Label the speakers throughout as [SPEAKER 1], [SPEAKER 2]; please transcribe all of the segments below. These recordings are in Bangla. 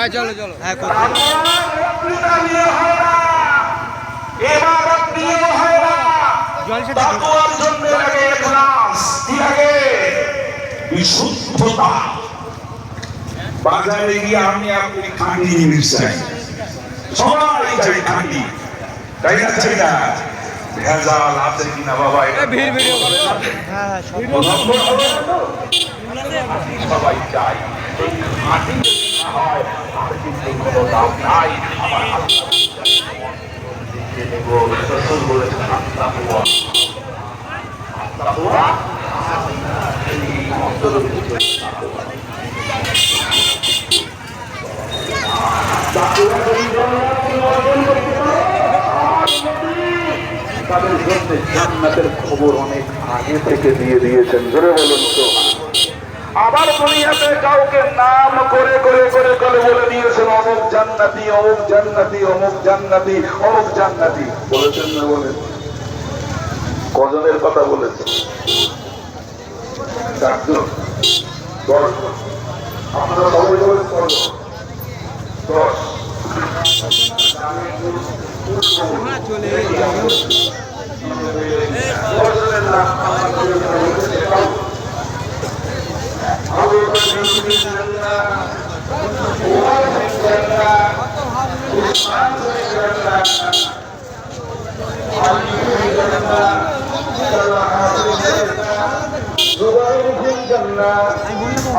[SPEAKER 1] হ্যাঁ চলো চলো হ্যাঁ
[SPEAKER 2] বিশুদ্ধতা বাজারে গিয়ে আমি আপনি খাঁটি জিনিস চাই, সবাই চাই খাঁটি, তাই না? চাই না ভেজাল আছে কিনা বাবা, এটা
[SPEAKER 1] ভিড় ভিডিও করে
[SPEAKER 2] সবাই চাই। এই খাঁটি যদি না হয় আর কিন্তু কোনো দাম নাই। আমার আল্লাহ রসূল বলেছেন আত্মাহুয়া আত্মাহুয়া তাদের জন্য জান্নাতের খবর অনেক আগে থেকে দিয়ে দিয়েছেন। ধরে বলুন তো। আবার দুনিয়াতে কাউকে নাম করে করে করে করে বলে দিয়েছেন অমুক জান্নাতি, অমুক জান্নাতি, অমুক জান্নাতি, অমুক জান্নাতি। বলেছেন না? বলেন। কজনের কথা বলেছেন? 4 জন, 10 জন। আপনারা সবাই বলেন কজন? 10।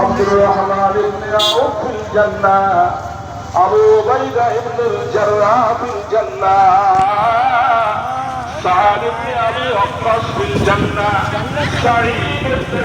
[SPEAKER 2] আব্দুর রহমান ইবনে আউফ ফিল জান্নাহ, আবু উবাইদা ইবনে জাররাহ ফিল জান্নাহ, সাদ ইবনে আবি ওয়াক্কাস ফিল জান্নাহ, সাঈদ ইবনে